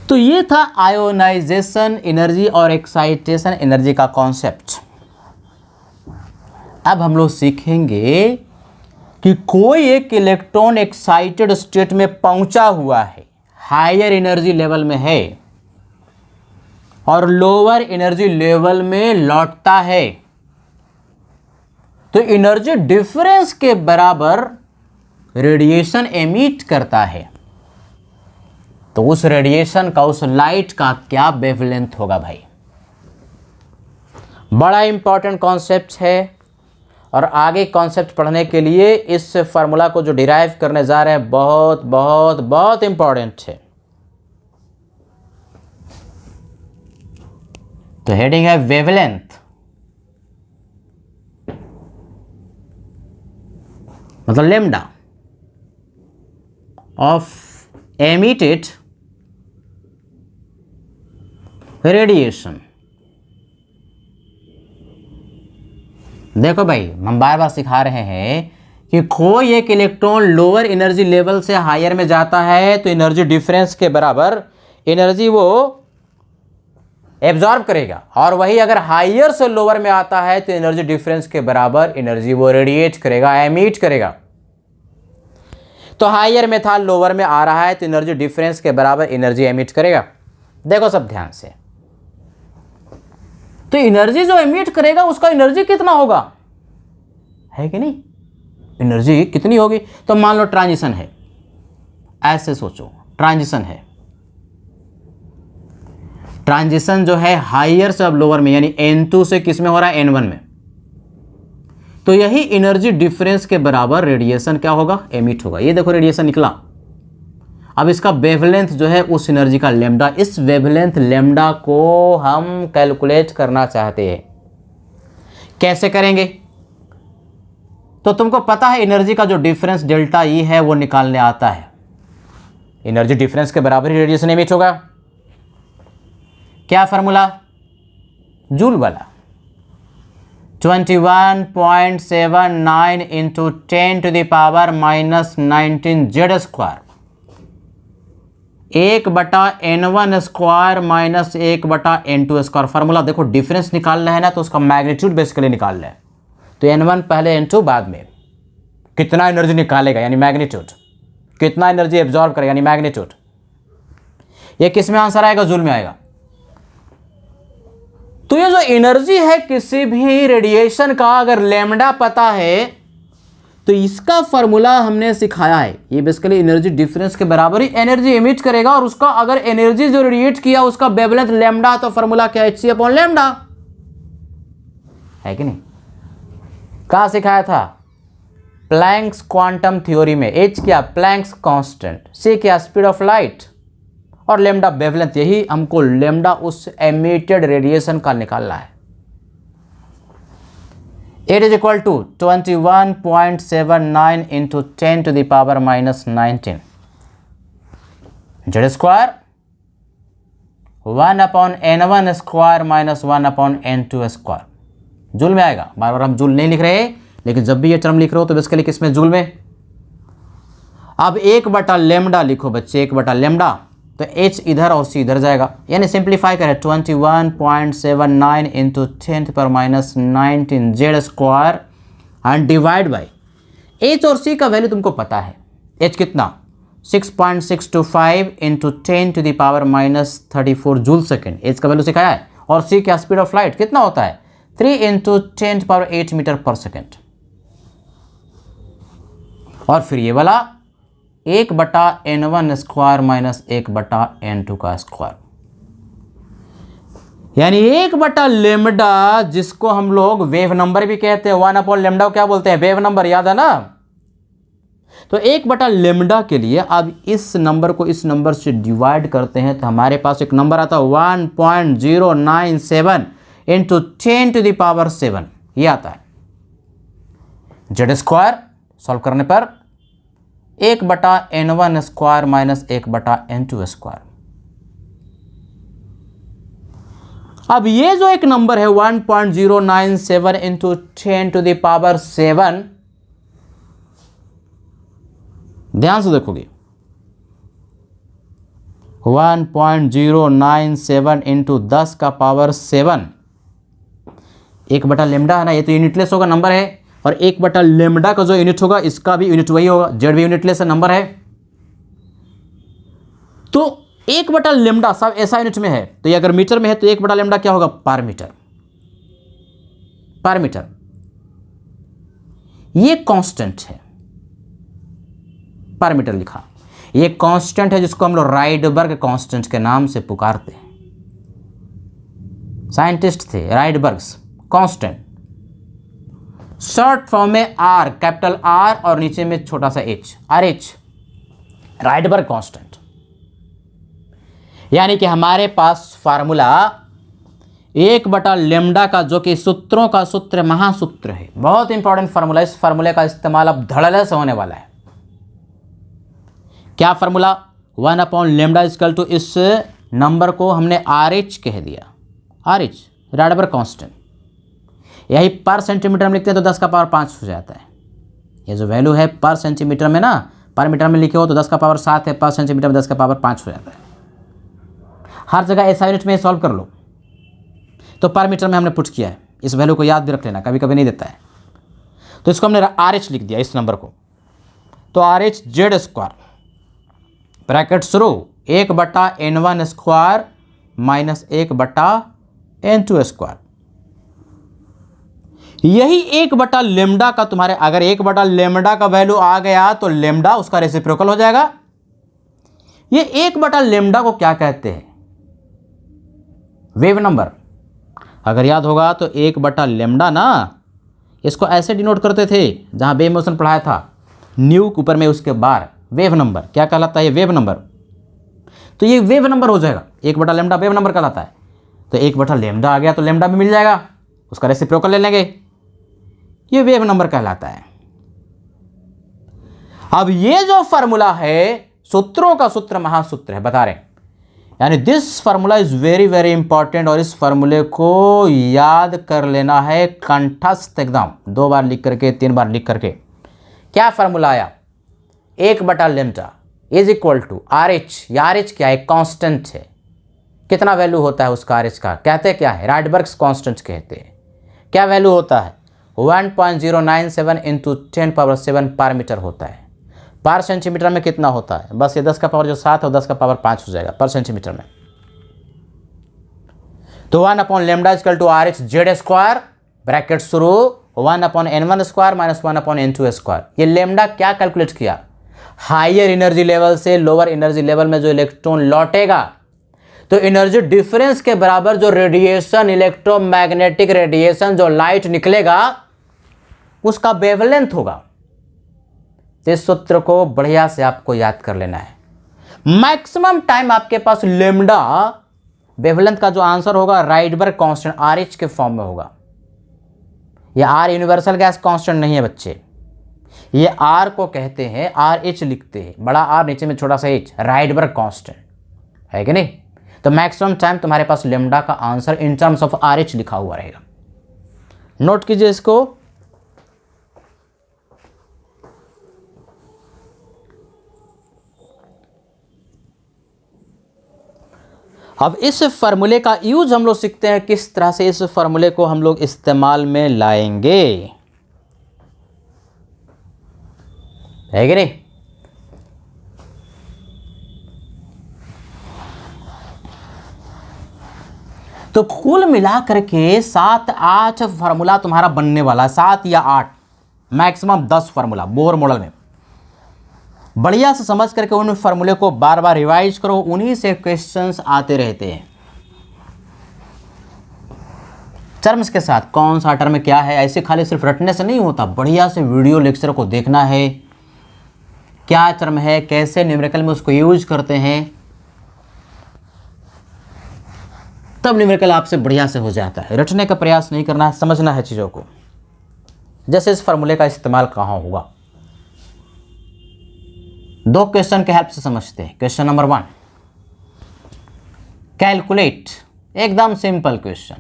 तो ये था आयोनाइजेशन एनर्जी और एक्साइटेशन एनर्जी का कॉन्सेप्ट। अब हम लोग सीखेंगे कि कोई एक इलेक्ट्रॉन एक्साइटेड स्टेट में पहुंचा हुआ है, हायर एनर्जी लेवल में है और लोअर एनर्जी लेवल में लौटता है, तो एनर्जी डिफरेंस के बराबर रेडिएशन एमिट करता है। तो उस रेडिएशन का, उस लाइट का क्या वेवलेंथ होगा भाई? बड़ा इंपॉर्टेंट कॉन्सेप्ट है और आगे कॉन्सेप्ट पढ़ने के लिए इस फार्मूला को जो डिराइव करने जा रहे हैं बहुत बहुत बहुत इंपॉर्टेंट है। तो हेडिंग है वेवलेंथ, मतलब लेम्डा ऑफ एमिटेड रेडिएशन। देखो भाई, हम बार बार सिखा रहे हैं कि कोई एक इलेक्ट्रॉन लोअर एनर्जी लेवल से हायर में जाता है तो एनर्जी डिफरेंस के बराबर एनर्जी वो एब्जॉर्ब करेगा, और वही अगर हायर से लोअर में आता है तो एनर्जी डिफरेंस के बराबर एनर्जी वो रेडिएट करेगा, एमिट करेगा। तो हायर में था, लोअर में आ रहा है तो एनर्जी डिफरेंस के बराबर एनर्जी एमिट करेगा। देखो सब ध्यान से, तो एनर्जी जो एमिट करेगा उसका एनर्जी कितना होगा, है कि नहीं? एनर्जी कितनी होगी? तो मान लो ट्रांजिशन है, ऐसे सोचो, ट्रांजिशन है, ट्रांजिशन जो है हायर से अब लोअर में, यानी n2 से किस में हो रहा है? n1 में। तो यही एनर्जी डिफरेंस के बराबर रेडिएशन क्या होगा? एमिट होगा। ये देखो रेडिएशन निकला। अब इसका वेवलेंथ जो है उस एनर्जी का लैम्डा, इस वेवलेंथ लैम्डा को हम कैलकुलेट करना चाहते हैं। कैसे करेंगे? तो तुमको पता है एनर्जी का जो डिफरेंस डेल्टा ई है वो निकालने आता है। एनर्जी डिफरेंस के बराबर ही रेडिएशन एमिट होगा। क्या फार्मूला? जूल वाला, 21.79 into 10⁻⁻19 Z square, 1/n1 square minus 1/n2 square. Formula देखो, डिफरेंस निकालना है ना तो उसका मैग्नीट्यूड बेसिकली निकालना है। तो n1 पहले, n2 बाद में। कितना एनर्जी निकालेगा यानी मैग्नीट्यूड, कितना एनर्जी एब्जॉर्ब करेगा यानी मैग्नीट्यूड। ये किस में आंसर आएगा? जूल में आएगा। तो ये जो एनर्जी है किसी भी रेडिएशन का, अगर लैम्डा पता है तो इसका फॉर्मूला हमने सिखाया है। ये बेसिकली एनर्जी डिफरेंस के बराबर ही एनर्जी एमिट करेगा, और उसका अगर एनर्जी जो रेडिएट किया उसका वेवलेंथ लैम्डा, तो फॉर्मूला क्या है? hc/λ। है कि नहीं? कहाँ सिखाया था? प्लैंक्स क्वांटम थ्योरी में। एच क्या? Planck's constant. सी क्या? Speed of light. और लेमडा वेवलेंथ। यही हमको लेमडा उस एमिटेड रेडिएशन का निकालना है। It is equal to 21.79 into 10⁻⁻19 Z square 1/n1 square minus 1/n2 square. Joule में आएगा। बार बार हम जूल नहीं लिख रहे, लेकिन जब भी ये टर्म लिख रहे हो तो बेसिकली किसमें? जूल में। अब 1/λ लिखो बच्चे, 1/λ, तो h इधर और c इधर जाएगा, यानी सिंप्लीफाई करें 21.79 into 10⁻⁻19 Z square and divide by h और c का वैल्यू तुमको पता है। h कितना? 6.625 इंटू 10⁻⁻34 जूल सेकेंड। h का वैल्यू सिखाया है। और c क्या? स्पीड ऑफ लाइट कितना होता है? 3 इंटू 10⁸ मीटर पर सेकेंड। और फिर ये वाला 1/n1 स्क्वायर माइनस 1/n2 का स्क्वायर, यानी 1/λ, जिसको हम लोग वेव नंबर भी कहते हैं। 1/λ को क्या बोलते हैं? वेव नंबर, याद है ना? तो 1/λ के लिए अब इस नंबर को इस नंबर से डिवाइड करते हैं तो हमारे पास एक नंबर आता है 1.097 इंटू 10⁻7, ये आता है। जेड स्क्वायर सॉल्व करने पर 1/n1 square minus 1/n2 square. अब ये जो एक नंबर है 1.097 इंटू 10⁻7, ध्यान से देखोगे 1.097 इंटू 10⁻7 1/λ है ना, ये तो यूनिटलेस होगा नंबर है। और 1/λ का जो यूनिट होगा इसका भी यूनिट वही होगा, जेड भी यूनिटलेस नंबर है। तो 1/λ सब ऐसा यूनिट में है, तो ये अगर मीटर में है तो 1/λ क्या होगा? पर मीटर। पर मीटर ये कांस्टेंट है, पर मीटर लिखा। ये कांस्टेंट है जिसको हम लोग राइडबर्ग कांस्टेंट के नाम से पुकारते हैं। साइंटिस्ट थे राइडबर्ग्स कांस्टेंट। शॉर्ट फॉर्म में आर, कैपिटल आर और नीचे में छोटा सा H, R H, Rydberg constant. यानी कि हमारे पास फार्मूला 1/λ का, जो कि सूत्रों का सूत्र महासूत्र है, बहुत इंपॉर्टेंट फार्मूला। इस फार्मूले का इस्तेमाल अब धड़ल्ले से होने वाला है। क्या फार्मूला? 1/λ इक्वल टू, इस नंबर को हमने आर एच कह दिया, आर एच राइडबर्ग कांस्टेंट। यही पर सेंटीमीटर में लिखते हैं तो 10⁻5 हो जाता है। ये जो वैल्यू है पर सेंटीमीटर में ना, पर मीटर में लिखे हो तो 10⁻7 है, पर सेंटीमीटर में 10⁻5 हो जाता है। हर जगह ऐसा यूनिट में सॉल्व कर लो। तो पर मीटर में हमने पुट किया है, इस वैल्यू को याद भी रख लेना, कभी कभी नहीं देता है। तो इसको हमने आर एच लिख दिया, इस नंबर को। तो are H Z square bracket शुरू 1/n1 square minus 1/n2 square. यही 1/λ का तुम्हारे, अगर 1/λ का वैल्यू आ गया तो लेमडा उसका रेसिप्रोकल हो जाएगा। ये 1/λ को क्या कहते हैं? Wave number. अगर याद होगा तो 1/λ ना, इसको ऐसे डिनोट करते थे जहां वेव मोशन पढ़ाया था, न्यू ऊपर में उसके बार वेव नंबर। क्या कहलाता है ये? Wave number. तो ये वेव नंबर हो जाएगा, 1/λ वेव नंबर कहलाता है। तो 1/λ आ गया तो लेमडा भी मिल जाएगा, उसका रेसिप्रोकल ले लेंगे, ये वेव नंबर कहलाता है। अब ये जो फार्मूला है सूत्रों का सूत्र महासूत्र है, बता रहे हैं। यानी this formula is very very important, और इस फार्मूले को याद कर लेना है कंठस्थ एकदम, 2 बार लिख करके 3 बार लिख करके। क्या फार्मूला आया? 1/λ is equal to R H. R H क्या है? कांस्टेंट है। कितना वैल्यू होता है उसका? आर एच का कहते क्या है? राइडबर्ग्स कांस्टेंट कहते हैं। क्या वैल्यू होता है? 1.097 इंटू 10⁻7 पर मीटर होता है। पर सेंटीमीटर में कितना होता है? बस ये 10⁻7 और 10⁻5 हो जाएगा पर सेंटीमीटर में। तो 1/λ equal to R H Z square bracket शुरू 1/n1 square minus 1/n2 square. ये लेमडा क्या कैलकुलेट किया? हायर एनर्जी लेवल से लोअर एनर्जी लेवल में जो इलेक्ट्रॉन लौटेगा, तो एनर्जी डिफरेंस के बराबर जो रेडिएशन, इलेक्ट्रोमैग्नेटिक रेडिएशन, जो लाइट निकलेगा उसका वेवलेंथ होगा। इस सूत्र को बढ़िया से आपको याद कर लेना है। मैक्सिमम टाइम आपके पास लेमडा वेवलेंथ का जो आंसर होगा राइडबर्ग कांस्टेंट RH के फॉर्म में होगा। ये R यूनिवर्सल गैस कांस्टेंट नहीं है बच्चे, ये R को कहते हैं, RH लिखते हैं, बड़ा R नीचे में छोटा सा H, राइडबर्ग कांस्टेंट है कि नहीं। तो मैक्सिमम टाइम तुम्हारे पास लेमडा का answer in terms of RH लिखा हुआ रहेगा। नोट कीजिए इसको। अब इस फार्मूले का यूज हम लोग सीखते हैं, किस तरह से इस फार्मूले को हम लोग इस्तेमाल में लाएंगे, है कि नहीं। तो कुल मिलाकर के 7-8 फार्मूला तुम्हारा बनने वाला, 7 या 8 मैक्सिमम 10 फार्मूला बोर मॉडल में। बढ़िया से समझ करके उन फार्मूले को बार बार रिवाइज करो, उन्हीं से क्वेश्चंस आते रहते हैं। टर्म्स के साथ कौन सा टर्म क्या है, ऐसे खाली सिर्फ रटने से नहीं होता, बढ़िया से वीडियो लेक्चर को देखना है, क्या टर्म है, कैसे न्यूमेरिकल में उसको यूज करते हैं, तब न्यूमेरिकल आपसे बढ़िया से हो जाता है। रटने का प्रयास नहीं करना है, समझना है चीज़ों को। जैसे इस फार्मूले का इस्तेमाल कहाँ होगा, 2 क्वेश्चन के हेल्प से समझते हैं। क्वेश्चन नंबर 1, कैलकुलेट, एकदम simple question.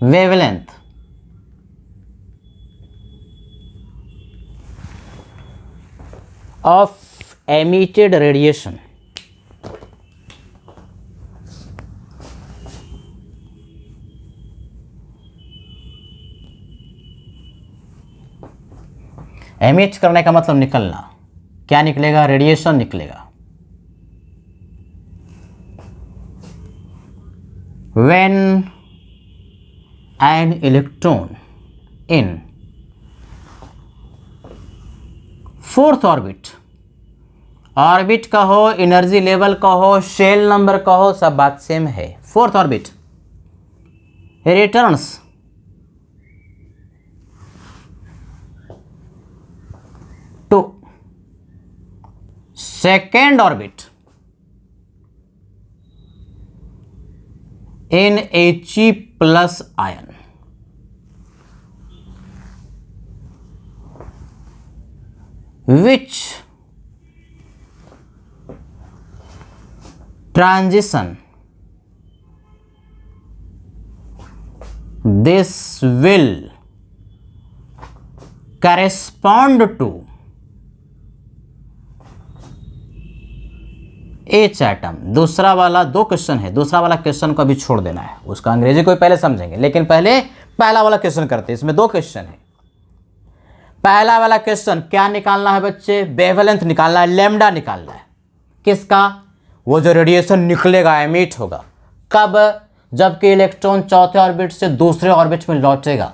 Wavelength of emitted radiation emit करने का मतलब निकलना, क्या निकलेगा, रेडिएशन निकलेगा। When an electron in 4th orbit, orbit का हो, एनर्जी लेवल का हो, शेल नंबर का हो, सब बात सेम है। 4th orbit returns to 2nd orbit in He plus ion, which transition this will correspond to H atom. दूसरा वाला 2 क्वेश्चन है, दूसरा वाला क्वेश्चन को अभी छोड़ देना है, उसका अंग्रेजी को पहले समझेंगे, लेकिन पहले पहला वाला क्वेश्चन करते हैं। इसमें 2 क्वेश्चन है। पहला वाला क्वेश्चन क्या निकालना है बच्चे, वेवलेंथ निकालना है, लैम्डा निकालना है। किसका, वो जो रेडिएशन निकलेगा, एमिट होगा, कब, जबकि इलेक्ट्रॉन चौथे ऑर्बिट से दूसरे ऑर्बिट में लौटेगा।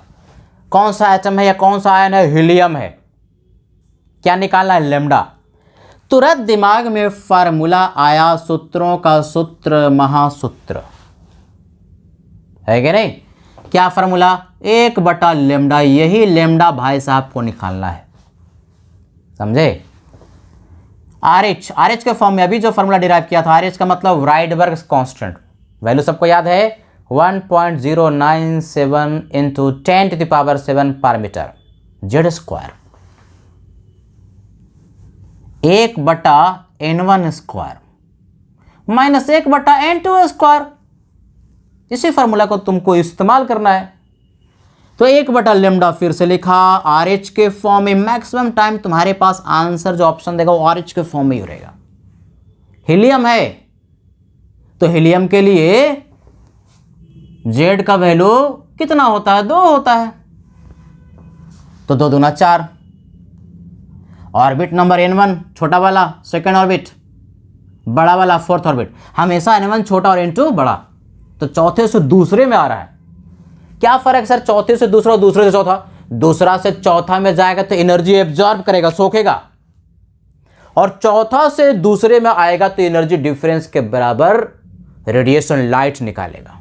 कौन सा एटम है या कौन सा आयन है, हीलियम है। क्या निकालना है, लैम्डा। तुरंत दिमाग में फार्मूला आया, सूत्रों का सूत्र महासूत्र, है कि नहीं। क्या फार्मूला, 1/λ, यही लैम्डा भाई साहब को निकालना है, समझे। RH के फॉर्म में अभी जो फार्मूला डिराइव किया था, RH का मतलब राइडबर्ग कांस्टेंट, वैल्यू सबको याद है, 1.097 इंटू 10⁻7 पर metre Z², 1/N1² minus 1/N2²। इसी फार्मूला को तुमको इस्तेमाल करना है। तो 1/λ फिर से लिखा, RH के फॉर्म में। मैक्सिमम टाइम तुम्हारे पास आंसर जो ऑप्शन देगा वो RH के फॉर्म में ही रहेगा। हीलियम है तो हीलियम के लिए Z का वैल्यू कितना होता है, 2 होता है, तो 2 दूना 4। ऑर्बिट नंबर N1 छोटा वाला, 2nd ऑर्बिट बड़ा वाला, 4th ऑर्बिट। हमेशा N1 छोटा और N2 बड़ा, तो चौथे से दूसरे में आ रहा है। क्या फर्क सर, चौथे से दूसरा और दूसरे से चौथा। दूसरा से चौथा में जाएगा तो एनर्जी एब्जॉर्ब करेगा, सोखेगा। और चौथा से दूसरे में आएगा तो एनर्जी डिफरेंस के बराबर रेडिएशन लाइट निकालेगा।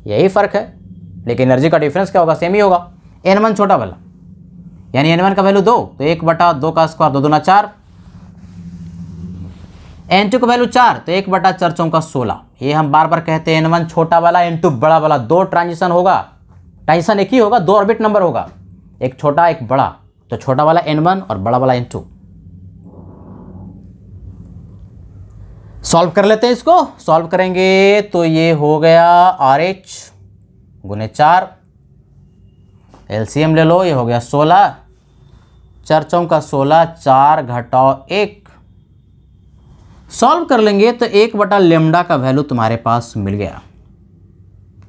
यही फर्क है, लेकिन एनर्जी का डिफरेंस क्या होगा, सेम ही होगा। n1 छोटा वाला, यानी n1 का वैल्यू 2, तो 1/2 का स्क्वायर 2 दूना 4, n2 का वैल्यू 4, तो 1/4 चौका 16। ये हम बार बार कहते हैं n1 छोटा वाला, n2 बड़ा वाला। 2 ट्रांजिशन होगा, ट्रांजिशन एक ही होगा, 2 ऑर्बिट नंबर होगा, एक छोटा एक बड़ा। तो छोटा वाला n1 और बड़ा वाला n2। सॉल्व कर लेते हैं इसको। सॉल्व करेंगे तो ये हो गया RH गुने 4, एलसीएम ले लो, ये हो गया 16, 4 चौका 16, 4 घटाओ 1। सॉल्व कर लेंगे तो 1/λ का वैल्यू तुम्हारे पास मिल गया।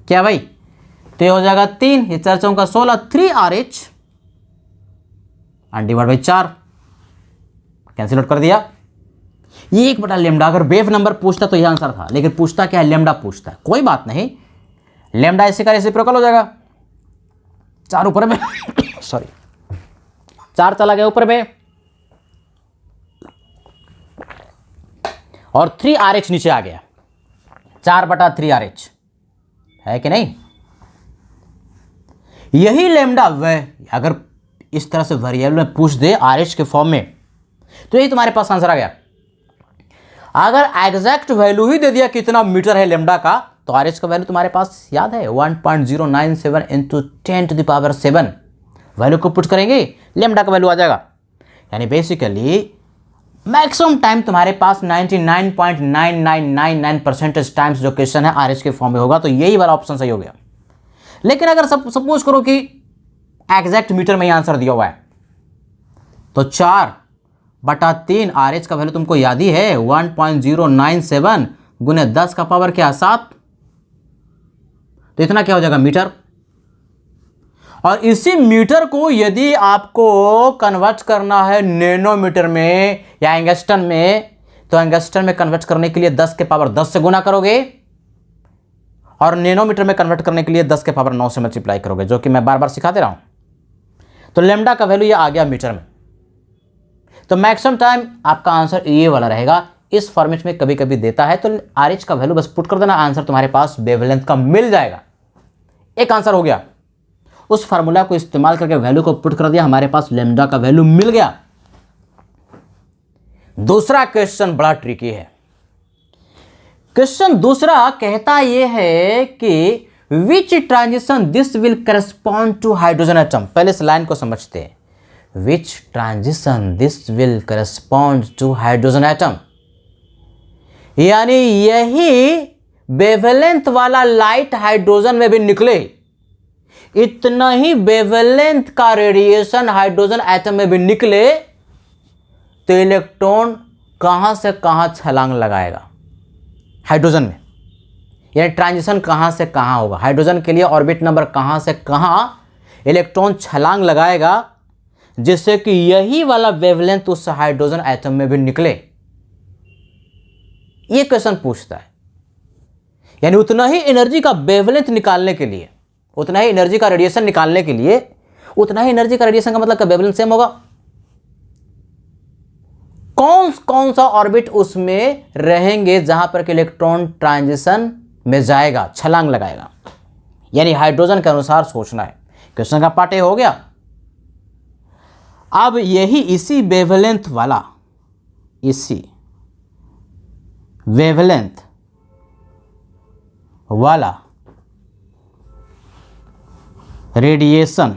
क्या भाई, तो ये हो जाएगा 3, ये 4 चौका 16, 3RH divide by 4, cancel out कर दिया। ये 1/λ अगर वेव नंबर पूछता तो ये आंसर था, लेकिन पूछता क्या है, लैम्डा पूछता है। कोई बात नहीं, लैम्डा इसी का रेसिप्रोकल हो जाएगा। 4 ऊपर में सॉरी 4 चला गया ऊपर में, और 3RH नीचे आ गया। 4/3RH है कि नहीं। यही लैम्डा वह अगर इस तरह से वेरिएबल में पूछ दे RH के फॉर्म में, तो यही तुम्हारे पास आंसर आ गया। अगर एग्जैक्ट वैल्यू ही दे दिया कितना मीटर है लैम्डा का, तो RH का वैल्यू तुम्हारे पास याद है 1.097 इंटू 10⁻⁷ वैल्यू को पुट करेंगे, लैम्डा का वैल्यू आ जाएगा। यानी बेसिकली मैक्सिमम टाइम तुम्हारे पास 99.9999% टाइम्स जो क्वेश्चन है RH के फॉर्म में होगा, तो यही वाला ऑप्शन सही हो गया। लेकिन अगर सपोज करो कि एग्जैक्ट मीटर में ही आंसर दिया हुआ है, तो 4/3 RH का वैल्यू तुमको याद ही है 1.097 गुने 10 का पावर क्या 7, तो इतना क्या हो जाएगा मीटर। और इसी मीटर को यदि आपको कन्वर्ट करना है नैनोमीटर में या एंगस्टन में, तो एंगस्टन में कन्वर्ट करने के लिए 10 के पावर 10 से गुना करोगे, और नैनोमीटर में कन्वर्ट करने के लिए 10 के पावर 9 से मल्टीप्लाई करोगे, जो कि मैं बार बार सिखा दे रहा हूं। तो लैम्डा का वैल्यू ये आ गया मीटर में। तो मैक्सिमम टाइम आपका आंसर ये वाला रहेगा। इस फॉर्मेट में कभी कभी देता है तो RH का वैल्यू बस पुट कर देना, आंसर तुम्हारे पास वेवलेंथ का मिल जाएगा। एक आंसर हो गया। उस फार्मूला को इस्तेमाल करके वैल्यू को पुट कर दिया, हमारे पास लैम्डा का वैल्यू मिल गया। दूसरा क्वेश्चन बड़ा ट्रिकी है। क्वेश्चन दूसरा कहता यह है कि which transition this will correspond to hydrogen atom. पहले इस लाइन को समझते हैं। Which transition this will correspond to hydrogen atom, यानी यही वेवलेंथ वाला लाइट हाइड्रोजन में भी निकले, इतना ही वेवलेंथ का रेडिएशन हाइड्रोजन एटम में भी निकले, तो इलेक्ट्रॉन कहां से कहां छलांग लगाएगा हाइड्रोजन में। यानी ट्रांजिशन कहां से कहां होगा, हाइड्रोजन के लिए ऑर्बिट नंबर कहां से कहां इलेक्ट्रॉन छलांग लगाएगा, जिससे कि यही वाला वेवलेंथ उस हाइड्रोजन एटम में भी निकले। यह क्वेश्चन पूछता है। यानी उतना ही एनर्जी का वेवलेंथ निकालने के लिए, उतना ही एनर्जी का रेडिएशन निकालने के लिए, उतना ही एनर्जी का रेडिएशन का मतलब का वेवलेंथ सेम होगा। कौन सा ऑर्बिट उसमें रहेंगे जहां पर कि इलेक्ट्रॉन ट्रांजिशन में जाएगा, छलांग लगाएगा। यानी हाइड्रोजन के अनुसार सोचना है। क्वेश्चन का पार्ट ए हो गया। अब यही इसी वेवलेंथ वाला रेडिएशन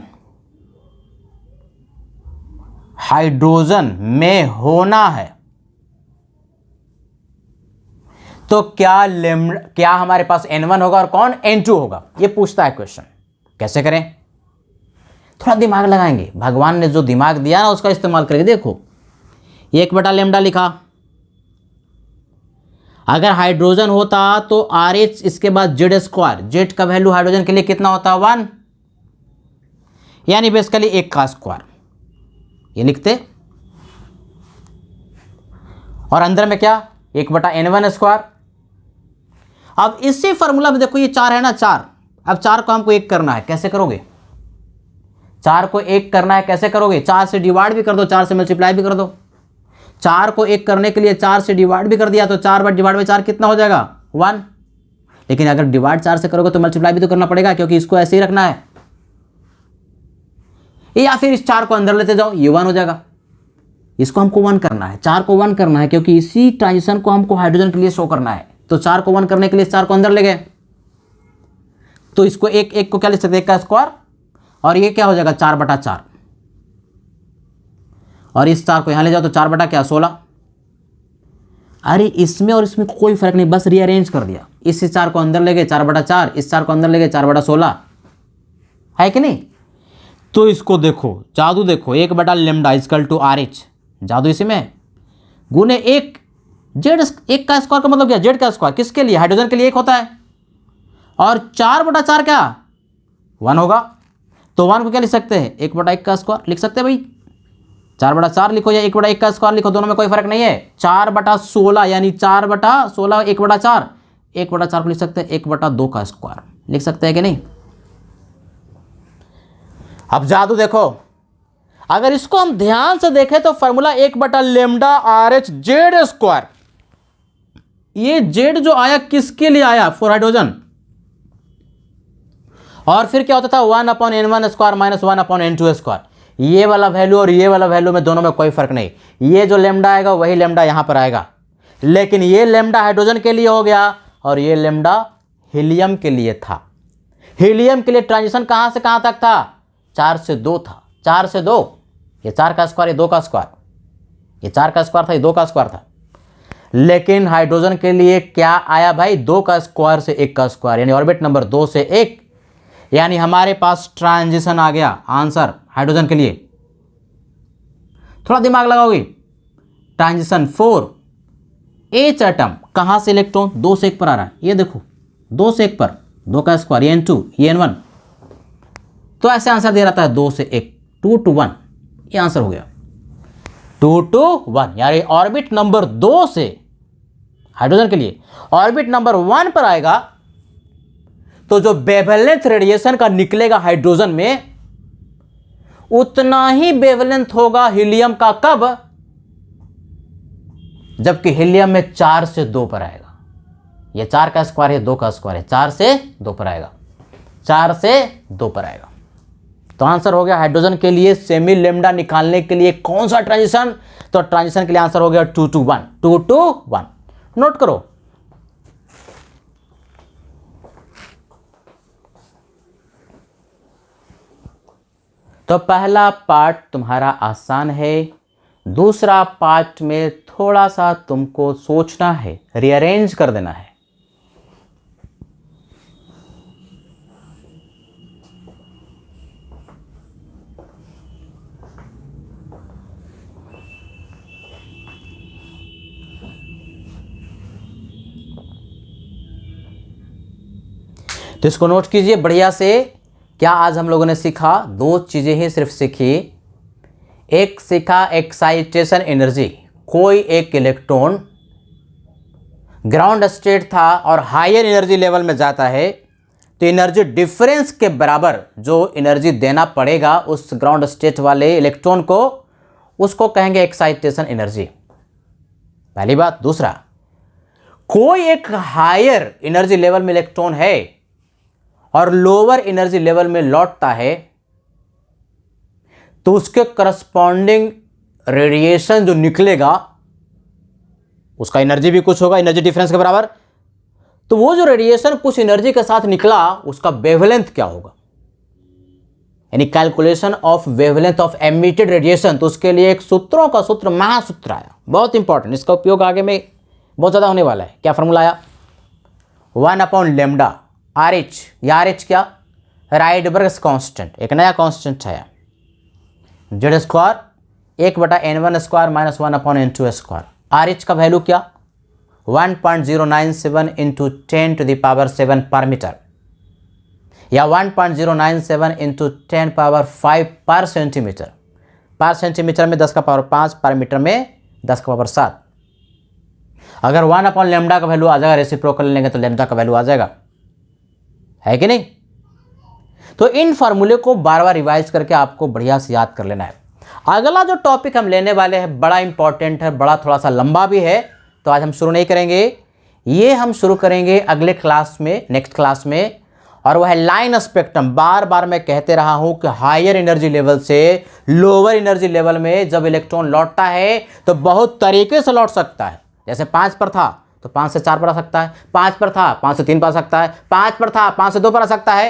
हाइड्रोजन में होना है, तो क्या हमारे पास N1 होगा और कौन N2 होगा, ये पूछता है क्वेश्चन। कैसे करें, थोड़ा दिमाग लगाएंगे। भगवान ने जो दिमाग दिया ना उसका इस्तेमाल करेंगे। देखो 1/λ लिखा, अगर हाइड्रोजन होता तो RH इसके बाद Z², Z का वैल्यू हाइड्रोजन के लिए कितना होता है 1, यानी बेसिकली 1 का स्क्वायर, ये लिखते। और अंदर में क्या 1/N1²। अब इसी फॉर्मूला में देखो ये 4 है ना, 4। अब 4 को हमको 1 करना है, कैसे करोगे? 4 को 1 करना है कैसे करोगे? 4 से डिवाइड भी कर दो, 4 से मल्टीप्लाई भी कर दो। 4 को 1 करने के लिए 4 से डिवाइड भी कर दिया तो 4 डिवाइड बाई 4 कितना हो जाएगा 1। लेकिन अगर डिवाइड 4 से करोगे तो मल्टीप्लाई भी तो करना पड़ेगा, क्योंकि इसको ऐसे ही रखना है। या फिर इस 4 को अंदर लेते जाओ, ये 1 हो जाएगा। इसको हमको 1 करना है, 4 को 1 करना है, क्योंकि इसी ट्रांजिशन को हमको हाइड्रोजन के लिए शो करना है। तो 4 को 1 करने के लिए 4 को अंदर ले गए, तो इसको एक को क्या लिख सकते हैं, 1 का स्क्वायर, और ये क्या हो जाएगा 4/4। और इस 4 को यहां ले जाओ तो 4/16। अरे इसमें और इसमें कोई फर्क नहीं, बस रीअरेंज कर दिया। इस 4 को अंदर ले गए 4/4, इस 4 को अंदर ले गए 4/16, है कि नहीं। तो इसको देखो, जादू देखो, 1/λ इक्वल टू RH, जादू इसी में है, गुने 1 जेड, 1 का स्क्वायर का मतलब क्या, जेड का स्क्वायर, किसके लिए, हाइड्रोजन के लिए 1 होता है, और 4/4 क्या 1 होगा। तो 1 को क्या लिख सकते हैं, 1/1 का स्क्वायर लिख सकते हैं भाई। 4/4 लिखो या 1/1 का स्क्वायर लिखो, दोनों में कोई फर्क नहीं है। 4/16 यानी 4/16 1/4, 1/4 को लिख सकते हैं 1/2 का स्क्वायर, लिख सकते हैं कि नहीं। अब जादू देखो, अगर इसको हम ध्यान से देखें तो फॉर्मूला 1/λ RH जेड स्क्वायर, ये जेड जो आया किसके लिए आया, फॉर हाइड्रोजन। और फिर क्या होता था 1/n1 square minus 1/n2 square. ये वाला वैल्यू और ये वाला वैल्यू में दोनों में कोई फर्क नहीं, ये जो लेमडा आएगा वही लेमडा यहां पर आएगा। लेकिन ये लेमडा हाइड्रोजन के लिए हो गया और ये लेमडा हीलियम के लिए था। हीलियम के लिए ट्रांजिशन कहां से कहां तक था, 4 से 2 था, 4 से 2, ये 4 का स्क्वायर, ये 2 का स्क्वायर, ये 4 का स्क्वायर था, ये 2 का स्क्वायर था। लेकिन हाइड्रोजन के लिए क्या आया भाई, 2 का स्क्वायर से 1 का स्क्वायर, यानी ऑर्बिट नंबर 2 से 1, यानी हमारे पास ट्रांजिशन आ गया आंसर हाइड्रोजन के लिए। थोड़ा दिमाग लगाओगे, ट्रांजिशन 4 H एटम, कहां से इलेक्ट्रॉन 2 से 1 पर आ रहा है, ये देखो 2 से 1 पर, 2 का स्क्वायर, ये N2 ये N1, तो ऐसे आंसर दे रहा है 2 से 1, 2 to 1, ये आंसर हो गया 2 to 1, यानी ऑर्बिट नंबर 2 से हाइड्रोजन के लिए ऑर्बिट नंबर 1 पर आएगा तो जो वेवलेंथ रेडिएशन का निकलेगा हाइड्रोजन में उतना ही वेवलेंथ होगा हीलियम का, कब, जबकि हीलियम में 4 से 2 पर आएगा। ये 4 का स्क्वायर है, 2 का स्क्वायर है, 4 से 2 पर आएगा, 4 से 2 पर आएगा। तो आंसर हो गया हाइड्रोजन के लिए सेमी लेमडा निकालने के लिए कौन सा ट्रांजिशन, तो ट्रांजिशन के लिए आंसर हो गया 2 to 1, 2 to 1। नोट करो, तो पहला पार्ट तुम्हारा आसान है, दूसरा पार्ट में थोड़ा सा तुमको सोचना है, रीअरेंज कर देना है। तो इसको नोट कीजिए बढ़िया से। क्या आज हम लोगों ने सीखा, 2 चीजें ही सिर्फ सीखी। एक सीखा एक्साइटेशन एनर्जी, कोई एक इलेक्ट्रॉन ग्राउंड स्टेट था और हायर एनर्जी लेवल में जाता है तो एनर्जी डिफरेंस के बराबर जो एनर्जी देना पड़ेगा उस ग्राउंड स्टेट वाले इलेक्ट्रॉन को, उसको कहेंगे एक्साइटेशन एनर्जी, पहली बात। दूसरा, कोई एक हायर एनर्जी लेवल में इलेक्ट्रॉन है और लोअर एनर्जी लेवल में लौटता है तो उसके करस्पॉन्डिंग रेडिएशन जो निकलेगा उसका एनर्जी भी कुछ होगा, एनर्जी डिफरेंस के बराबर। तो वो जो रेडिएशन कुछ एनर्जी के साथ निकला उसका वेवलेंथ क्या होगा, यानी calculation of wavelength of emitted radiation. तो उसके लिए एक सूत्रों का सूत्र, महासूत्र आया, बहुत इंपॉर्टेंट, इसका उपयोग आगे में बहुत ज्यादा होने वाला है। क्या फॉर्मूला आया, 1/λ RH, या RH क्या, राइडबर्ग कांस्टेंट, एक नया कांस्टेंट आया, Z square 1/n1 square minus 1/n2 square. RH का वैल्यू क्या, 1.097 इंटू 10⁻7 पर मीटर, या 1.097 इंटू 10⁵ पर सेंटीमीटर। पर सेंटीमीटर में 10⁵, पर मीटर में 10⁻7। अगर 1/λ का वैल्यू आ जाएगा, रेसिप्रोकल लेंगे तो लैम्डा का वैल्यू आ जाएगा, है कि नहीं। तो इन फार्मूले को बार बार रिवाइज करके आपको बढ़िया से याद कर लेना है। अगला जो टॉपिक हम लेने वाले हैं बड़ा इंपॉर्टेंट है, बड़ा थोड़ा सा लंबा भी है, तो आज हम शुरू नहीं करेंगे, ये हम शुरू करेंगे अगले क्लास में, नेक्स्ट क्लास में। और वह है लाइन स्पेक्ट्रम। बार बार मैं कहते रहा हूं कि हायर एनर्जी लेवल से लोअर एनर्जी लेवल में जब इलेक्ट्रॉन लौटता है तो बहुत तरीके से लौट सकता है। जैसे 5 पर था तो 5 से 4 पर आ सकता है, 5 पर था 5 से 3 पर आ सकता है, 5 पर था 5 से 2 पर आ सकता है,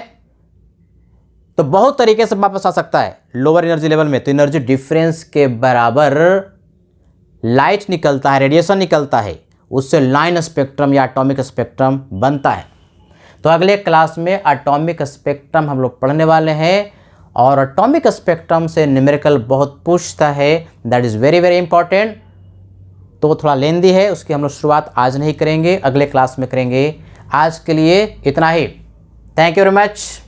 तो बहुत तरीके से वापस आ सकता है लोअर एनर्जी लेवल में। तो एनर्जी डिफरेंस के बराबर लाइट निकलता है, रेडिएशन निकलता है, उससे लाइन स्पेक्ट्रम या एटॉमिक स्पेक्ट्रम बनता है। तो अगले क्लास में एटॉमिक स्पेक्ट्रम हम लोग पढ़ने वाले हैं, और एटॉमिक स्पेक्ट्रम से न्यूमेरिकल बहुत पूछता है, that is very very important. तो थोड़ा लेंदी है, उसकी हम लोग शुरुआत आज नहीं करेंगे, अगले क्लास में करेंगे। आज के लिए इतना ही। Thank you very much.